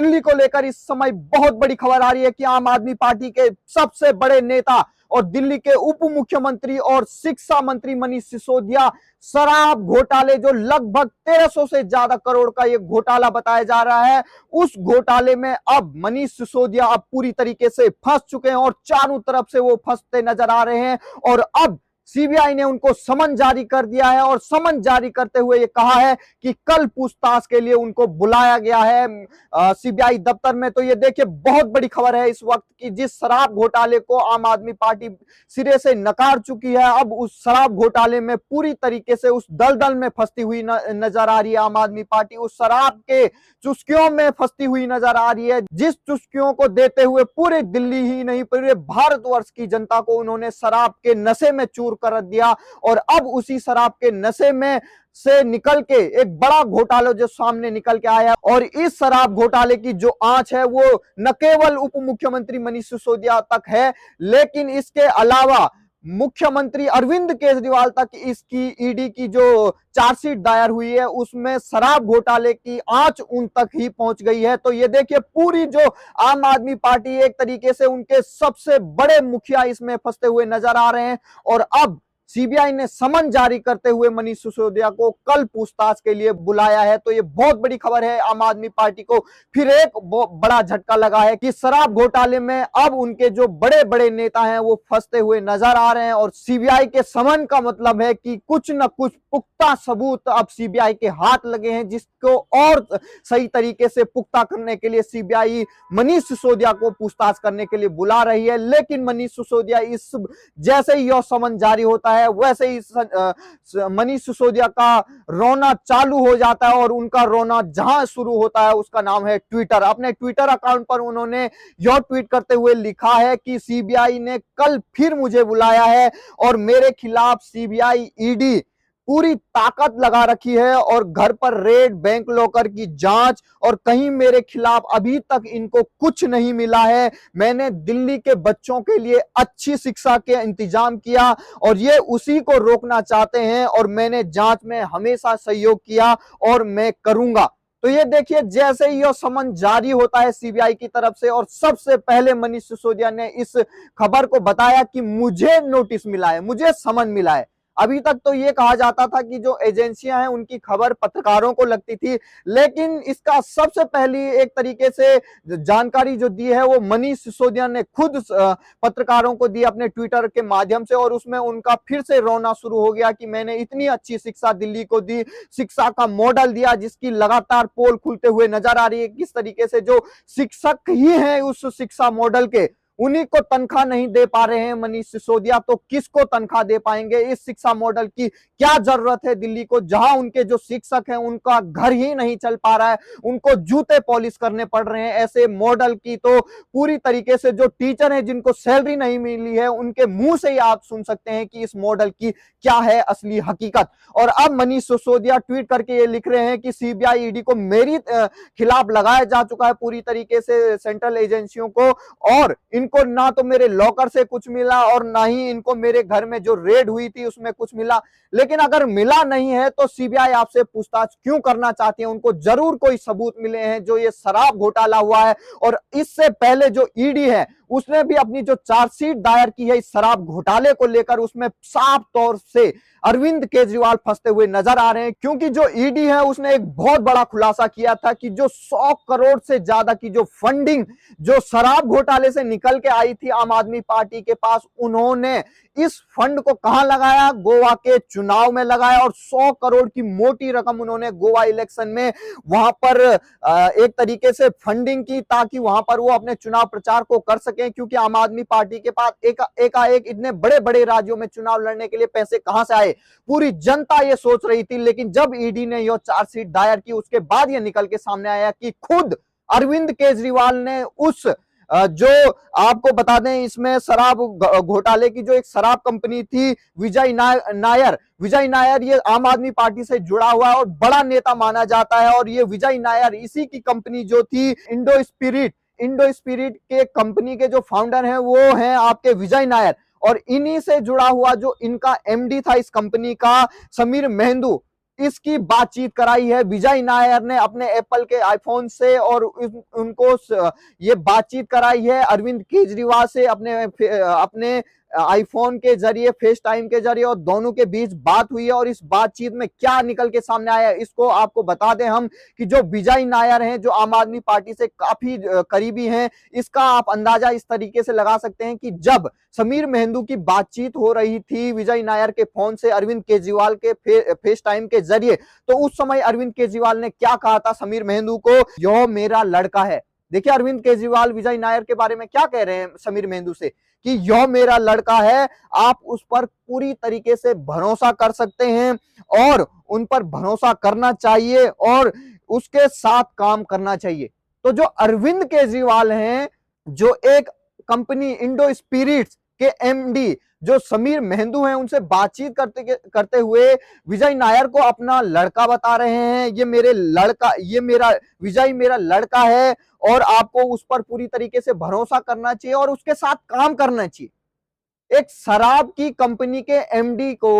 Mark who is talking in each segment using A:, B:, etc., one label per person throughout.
A: दिल्ली को लेकर इस समय बहुत बड़ी खबर आ रही है कि आम आदमी पार्टी के सबसे बड़े नेता और दिल्ली के उप मुख्यमंत्री और शिक्षा मंत्री मनीष सिसोदिया शराब घोटाले, जो लगभग 1300 से ज्यादा करोड़ का ये घोटाला बताया जा रहा है, उस घोटाले में अब मनीष सिसोदिया अब पूरी तरीके से फंस चुके हैं और चारों तरफ से वो फंसते नजर आ रहे हैं। और अब सीबीआई ने उनको समन जारी कर दिया है और समन जारी करते हुए ये कहा है कि कल पूछताछ के लिए उनको बुलाया गया है सीबीआई दफ्तर में। तो ये देखिए बहुत बड़ी खबर है इस वक्त की, जिस शराब घोटाले को आम आदमी पार्टी सिरे से नकार चुकी है, अब उस शराब घोटाले में पूरी तरीके से उस दलदल में फंसती हुई नजर आ रही है। आम आदमी पार्टी उस शराब के चुस्कियों में फंसती हुई नजर आ रही है, जिस चुस्कियों को देते हुए पूरे दिल्ली ही नहीं पूरे भारतवर्ष की जनता को उन्होंने शराब के नशे में चूर कर दिया। और अब उसी शराब के नशे में से निकल के एक बड़ा घोटाला जो सामने निकल के आया, और इस शराब घोटाले की जो आंच है वो न केवल उप मुख्यमंत्री मनीष सिसोदिया तक है, लेकिन इसके अलावा मुख्यमंत्री अरविंद केजरीवाल तक इसकी ईडी की जो चार्जशीट दायर हुई है उसमें शराब घोटाले की आंच उन तक ही पहुंच गई है। तो ये देखिए पूरी जो आम आदमी पार्टी एक तरीके से उनके सबसे बड़े मुखिया इसमें फंसते हुए नजर आ रहे हैं। और अब सीबीआई ने समन जारी करते हुए मनीष सिसोदिया को कल पूछताछ के लिए बुलाया है। तो ये बहुत बड़ी खबर है, आम आदमी पार्टी को फिर एक बड़ा झटका लगा है कि शराब घोटाले में अब उनके जो बड़े बड़े नेता हैं वो फंसते हुए नजर आ रहे हैं। और सीबीआई के समन का मतलब है कि कुछ न कुछ पुख्ता सबूत अब सीबीआई के हाथ लगे हैं, जिसको और सही तरीके से पुख्ता करने के लिए सीबीआई मनीष सिसोदिया को पूछताछ करने के लिए बुला रही है। लेकिन मनीष सिसोदिया इस जैसे ही यह समन जारी होता है वैसे ही मनीष सिसोदिया का रोना चालू हो जाता है, और उनका रोना जहां शुरू होता है उसका नाम है ट्विटर। अपने ट्विटर अकाउंट पर उन्होंने यह ट्वीट करते हुए लिखा है कि सीबीआई ने कल फिर मुझे बुलाया है और मेरे खिलाफ सीबीआई ईडी पूरी ताकत लगा रखी है, और घर पर रेड, बैंक लॉकर की जांच, और कहीं मेरे खिलाफ अभी तक इनको कुछ नहीं मिला है। मैंने दिल्ली के बच्चों के लिए अच्छी शिक्षा के इंतजाम किया और ये उसी को रोकना चाहते हैं, और मैंने जांच में हमेशा सहयोग किया और मैं करूंगा। तो ये देखिए जैसे ही यह समन जारी होता है सीबीआई की तरफ से, और सबसे पहले मनीष सिसोदिया ने इस खबर को बताया कि मुझे नोटिस मिला है, मुझे समन मिला है। अभी तक तो ये कहा जाता था कि जो एजेंसियां हैं उनकी खबर पत्रकारों को लगती थी, लेकिन इसका सबसे पहली एक तरीके से जानकारी जो दी है वो मनीष सिसोदिया ने खुद पत्रकारों को दी अपने ट्विटर के माध्यम से। और उसमें उनका फिर से रोना शुरू हो गया कि मैंने इतनी अच्छी शिक्षा दिल्ली को दी, शिक्षा का मॉडल दिया, जिसकी लगातार पोल खुलते हुए नजर आ रही है। किस तरीके से जो शिक्षक ही हैं उस शिक्षा मॉडल के, उन्हीं को तनख्वाह नहीं दे पा रहे हैं मनीष सिसोदिया, तो किसको तनख्वाह दे पाएंगे। इस शिक्षा मॉडल की क्या जरूरत है दिल्ली को, जहां उनके जो शिक्षक हैं उनका घर ही नहीं चल पा रहा है, उनको जूते पॉलिश करने पड़ रहे हैं। ऐसे मॉडल की तो पूरी तरीके से जो टीचर हैं जिनको सैलरी नहीं मिली है उनके मुंह से ही आप सुन सकते हैं कि इस मॉडल की क्या है असली हकीकत। और अब मनीष सिसोदिया ट्वीट करके ये लिख रहे हैं कि सीबीआई ईडी को मेरी खिलाफ लगाया जा चुका है पूरी तरीके से सेंट्रल एजेंसियों को, और इनको ना तो मेरे लॉकर से कुछ मिला और ना ही इनको मेरे घर में जो रेड हुई थी उसमें कुछ मिला। लेकिन अगर मिला नहीं है तो सीबीआई आपसे पूछताछ क्यों करना चाहती है, उनको जरूर कोई सबूत मिले हैं जो ये शराब घोटाला हुआ है। और इससे पहले जो ईडी है उसने भी अपनी जो चार्जशीट दायर की है इस शराब घोटाले को लेकर, उसमें साफ तौर से अरविंद केजरीवाल फंसते हुए नजर आ रहे हैं, क्योंकि जो ईडी है उसने एक बहुत बड़ा खुलासा किया था कि जो 100 करोड़ से ज्यादा की जो फंडिंग जो शराब घोटाले से निकल के आई थी आम आदमी पार्टी के पास, उन्होंने इस फंड को कहां लगाया, गोवा के चुनाव में लगाया। और 100 करोड़ की मोटी रकम उन्होंने गोवा इलेक्शन में वहां पर एक तरीके से फंडिंग की, ताकि वहां पर वो अपने चुनाव प्रचार को कर सकें, क्योंकि आम आदमी पार्टी के पास एकाएक इतने बड़े बड़े राज्यों में चुनाव लड़ने के लिए पैसे कहां से आए, पूरी जनता ये सोच रही थी। लेकिन जब ईडी ने यह चार्जशीट दायर की उसके बाद यह निकल के सामने आया कि खुद अरविंद केजरीवाल ने उस जो आपको बता दें इसमें शराब घोटाले की जो एक शराब कंपनी थी विजय नायर ये आम आदमी पार्टी से जुड़ा हुआ है और बड़ा नेता माना जाता है। और ये विजय नायर इसी की कंपनी जो थी इंडो स्पिरिट के कंपनी के जो फाउंडर हैं वो हैं आपके विजय नायर, और इन्हीं से जुड़ा हुआ जो इनका एमडी था इस कंपनी का, समीर मेहंदू, इसकी बातचीत कराई है विजय नायर ने अपने एप्पल के आईफोन से, और उनको ये बातचीत कराई है अरविंद केजरीवाल से अपने आईफोन के जरिए, फेस टाइम के जरिए, और दोनों के बीच बात हुई है। और इस बातचीत में क्या निकल के सामने आया इसको आपको बता दें हम, कि जो विजय नायर हैं, जो आम आदमी पार्टी से काफी करीबी हैं, इसका आप अंदाजा इस तरीके से लगा सकते हैं कि जब समीर मेहंदू की बातचीत हो रही थी विजय नायर के फोन से अरविंद केजरीवाल के फेस टाइम के जरिए, तो उस समय अरविंद केजरीवाल ने क्या कहा था समीर मेहंदू को, यह मेरा लड़का है। देखिए अरविंद केजरीवाल विजय नायर के बारे में क्या कह रहे हैं समीर मेहंदू से, कि यह मेरा लड़का है, आप उस पर पूरी तरीके से भरोसा कर सकते हैं और उन पर भरोसा करना चाहिए और उसके साथ काम करना चाहिए। तो जो अरविंद केजरीवाल हैं, जो एक कंपनी इंडो स्पिरिट्स के एमडी जो समीर मेहंदू हैं, उनसे बातचीत करते हुए विजय नायर को अपना लड़का बता रहे हैं। विजय मेरा लड़का है और आपको उस पर पूरी तरीके से भरोसा करना चाहिए और उसके साथ काम करना चाहिए। एक शराब की कंपनी के एमडी को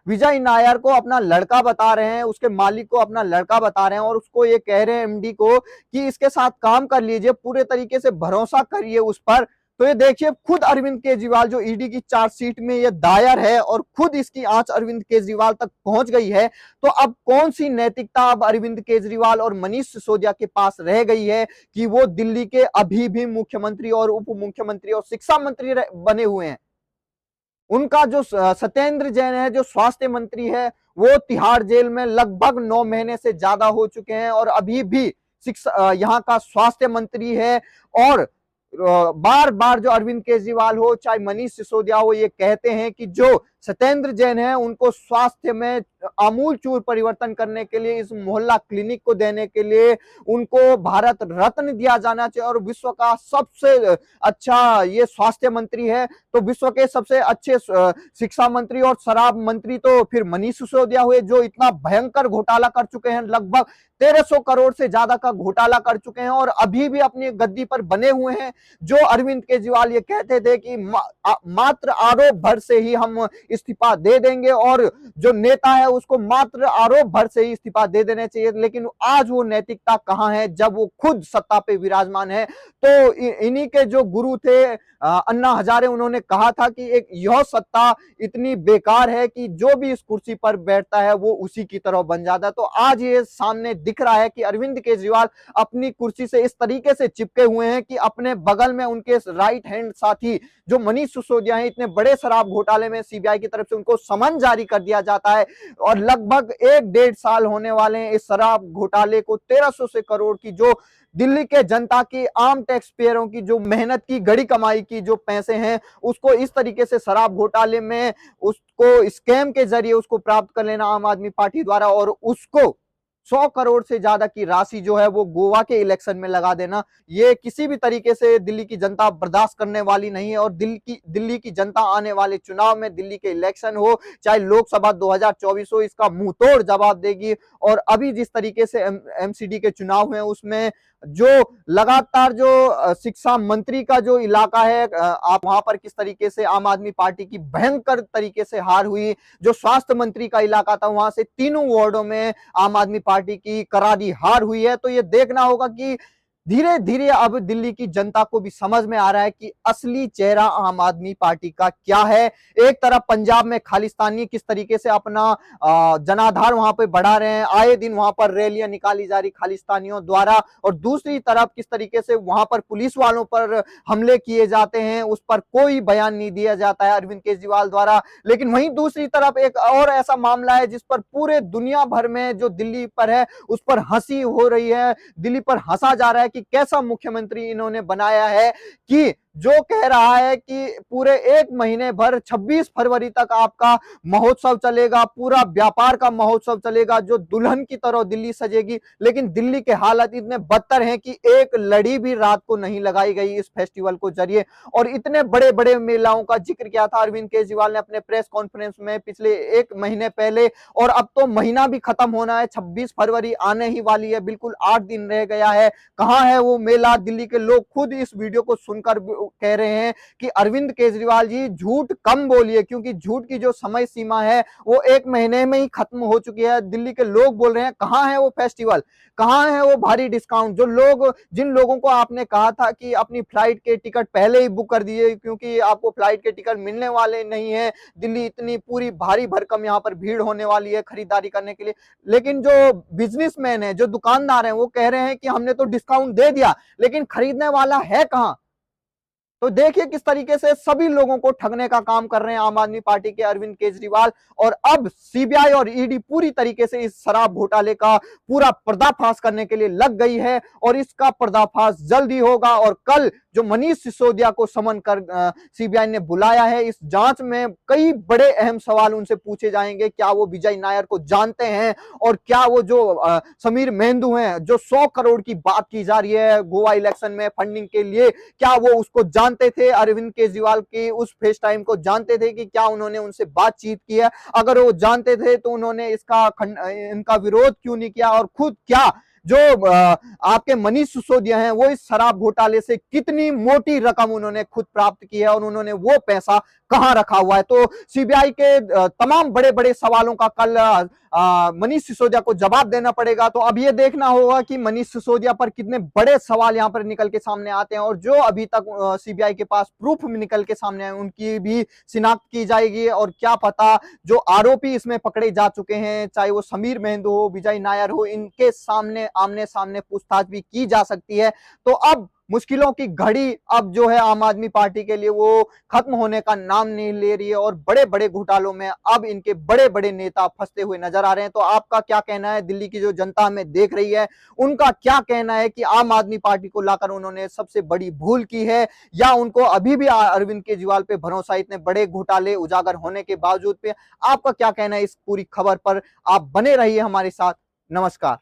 A: विजय नायर को अपना लड़का बता रहे हैं, उसके मालिक को अपना लड़का बता रहे हैं, और उसको ये कह रहे हैं एमडी को कि इसके साथ काम कर लीजिए, पूरे तरीके से भरोसा करिए उस पर। तो ये देखिए खुद अरविंद केजरीवाल, जो ईडी की चार्जशीट में ये दायर है और खुद इसकी आंच अरविंद केजरीवाल तक पहुंच गई है, तो अब कौन सी नैतिकता अब अरविंद केजरीवाल और मनीष सिसोदिया के पास रह गई है कि वो दिल्ली के अभी भी मुख्यमंत्री और उप मुख्यमंत्री और शिक्षा मंत्री बने हुए हैं। उनका जो सत्येंद्र जैन है, जो स्वास्थ्य मंत्री है, वो तिहाड़ जेल में लगभग 9 महीने से ज्यादा हो चुके हैं और अभी भी यहाँ का स्वास्थ्य मंत्री है। और बार बार जो अरविंद केजरीवाल हो चाहे मनीष सिसोदिया हो, ये कहते हैं कि जो सत्येंद्र जैन है उनको स्वास्थ्य में आमूल चूर परिवर्तन करने के लिए, इस मोहल्ला क्लिनिक को देने के लिए उनको भारत रत्न दिया जाना चाहिए और विश्व का सबसे अच्छा ये स्वास्थ्य मंत्री है, तो विश्व के सबसे अच्छे शिक्षा मंत्री और शराब मंत्री तो फिर मनीष सिसोदिया हुए, जो इतना भयंकर घोटाला कर चुके हैं, लगभग 1300 करोड़ से ज्यादा का घोटाला कर चुके हैं और अभी भी अपनी गद्दी पर बने हुए हैं। जो अरविंद केजरीवाल ये कहते थे कि मात्र आरोप भर से ही हम इस्तीफा दे देंगे और जो नेता है उसको मात्र आरोप भर से ही इस्तीफा दे देने चाहिए, लेकिन आज वो नैतिकता कहां है जब वो खुद सत्ता पे विराजमान है। तो इन्हीं के जो गुरु थे अन्ना हजारे, उन्होंने कहा था कि एक यह सत्ता इतनी बेकार है कि जो भी इस कुर्सी पर बैठता है वो उसी की तरह बन जाता है। तो आज ये सामने दिख रहा है कि अरविंद केजरीवाल अपनी कुर्सी से इस तरीके से चिपके हुए हैं कि अपने बगल में उनके राइट हैंड साथी जो मनीष सिसोदिया हैं, इतने बड़े शराब घोटाले में सीबीआई की तरफ से उनको समन जारी कर दिया जाता है और लगभग 1-1.5 साल होने वाले हैं इस शराब घोटाले को। 1300 से करोड़ की जो दिल्ली के जनता की, आम टैक्स पेयरों की जो मेहनत की, गड़ी कमाई की जो पैसे हैं, उसको इस तरीके से शराब घोटाले में उसको स्कैम के जरिए उसको प्राप्त कर लेना आम आदमी पार्टी द्वारा, और उसको 100 करोड़ से ज्यादा की राशि जो है वो गोवा के इलेक्शन में लगा देना, ये किसी भी तरीके से दिल्ली की जनता बर्दाश्त करने वाली नहीं है। और दिल्ली की जनता आने वाले चुनाव में, दिल्ली के इलेक्शन हो चाहे लोकसभा 2024 हो, इसका मुंह तोड़ जवाब देगी। और अभी जिस तरीके से एमसीडी के चुनाव हुए उसमें जो लगातार जो शिक्षा मंत्री का जो इलाका है, आप वहां पर किस तरीके से आम आदमी पार्टी की भयंकर तरीके से हार हुई, जो स्वास्थ्य मंत्री का इलाका था वहां से तीनों वार्डों में आम आदमी पार्टी की करारी हार हुई है। तो ये देखना होगा कि धीरे धीरे अब दिल्ली की जनता को भी समझ में आ रहा है कि असली चेहरा आम आदमी पार्टी का क्या है। एक तरफ पंजाब में खालिस्तानी किस तरीके से अपना जनाधार वहां पे बढ़ा रहे हैं, आए दिन वहां पर रैलियां निकाली जा रही खालिस्तानियों द्वारा, और दूसरी तरफ किस तरीके से वहां पर पुलिस वालों पर हमले किए जाते हैं, उस पर कोई बयान नहीं दिया जाता है अरविंद केजरीवाल द्वारा। लेकिन वहीं दूसरी तरफ एक और ऐसा मामला है जिस पर पूरे दुनिया भर में जो दिल्ली पर है उस पर हंसी हो रही है, दिल्ली पर हंसा जा रहा है कि कैसा मुख्यमंत्री इन्होंने बनाया है, कि जो कह रहा है कि पूरे 1 महीने भर 26 फरवरी तक आपका महोत्सव चलेगा, पूरा व्यापार का महोत्सव चलेगा, जो दुल्हन की तरह दिल्ली सजेगी। लेकिन दिल्ली के हालात इतने बदतर हैं कि एक लड़ी भी रात को नहीं लगाई गई इस फेस्टिवल को जरिए। और इतने बड़े बड़े मेलाओं का जिक्र किया था अरविंद केजरीवाल ने अपने प्रेस कॉन्फ्रेंस में पिछले 1 महीने पहले, और अब तो महीना भी खत्म होना है, 26 फरवरी आने ही वाली है, बिल्कुल 8 दिन रह गया है। कहां है वो मेला? दिल्ली के लोग खुद इस वीडियो को सुनकर कह रहे हैं कि अरविंद केजरीवाल जी झूठ कम बोलिए, क्योंकि झूठ की जो समय सीमा है वो 1 महीने में ही खत्म हो चुकी है। दिल्ली के लोग बोल रहे हैं कहां है वो फेस्टिवल, कहां है वो भारी डिस्काउंट, जिन लोगों को आपने कहा था कि अपनी फ्लाइट के टिकट पहले ही बुक कर दिए क्योंकि आपको फ्लाइट के टिकट मिलने वाले नहीं है, दिल्ली इतनी पूरी भारी भरकम यहाँ पर भीड़ होने वाली है खरीदारी करने के लिए। लेकिन जो बिजनेसमैन है, जो दुकानदार हैं, वो कह रहे हैं कि हमने तो डिस्काउंट दे दिया लेकिन खरीदने वाला है कहां। तो देखिए किस तरीके से सभी लोगों को ठगने का काम कर रहे हैं आम आदमी पार्टी के अरविंद केजरीवाल। और अब सीबीआई और ईडी पूरी तरीके से इस शराब घोटाले का पूरा पर्दाफाश करने के लिए लग गई है और इसका पर्दाफाश जल्दी होगा। और कल जो मनीष सिसोदिया को समन कर सीबीआई ने बुलाया है, इस जांच में कई बड़े अहम सवाल उनसे पूछे जाएंगे। क्या वो विजय नायर को जानते हैं, और क्या वो जो समीर मेहंदू हैं, जो 100 करोड़ की बात की जा रही है गोवा इलेक्शन में फंडिंग के लिए, क्या वो उसको जानते थे, अरविंद केजरीवाल की उस फेस टाइम को जानते थे कि क्या उन्होंने उनसे बातचीत की है। अगर वो जानते थे तो उन्होंने इनका विरोध क्यों नहीं किया, और खुद क्या जो आपके मनीष सिसोदिया हैं वो इस शराब घोटाले से कितनी मोटी रकम उन्होंने खुद प्राप्त की है और उन्होंने वो पैसा कहां रखा हुआ है। तो सीबीआई के तमाम बड़े बड़े सवालों का कल मनीष सिसोदिया को जवाब देना पड़ेगा। तो अब ये देखना होगा कि मनीष सिसोदिया पर कितने बड़े सवाल यहां पर निकल के सामने आते हैं, और जो अभी तक सीबीआई के पास प्रूफ निकल के सामने आए उनकी भी शिनाख्त की जाएगी। और क्या पता जो आरोपी इसमें पकड़े जा चुके हैं, चाहे वो समीर मेहंदू हो, विजय नायर हो, इनके सामने आमने सामने पूछताछ भी की जा सकती है। तो अब मुश्किलों की घड़ी अब जो है आम आदमी पार्टी के लिए वो खत्म होने का नाम नहीं ले रही है, और बड़े बड़े घोटालों में अब इनके बड़े बड़े नेता फंसते हुए नजर आ रहे हैं। तो आपका क्या कहना है, दिल्ली की जो जनता हमें देख रही है उनका क्या कहना है कि आम आदमी पार्टी को लाकर उन्होंने सबसे बड़ी भूल की है, या उनको अभी भी अरविंद केजरीवाल पे भरोसा, इतने बड़े घोटाले उजागर होने के बावजूद पे? आपका क्या कहना है इस पूरी खबर पर? आप बने रहिए हमारे साथ। नमस्कार।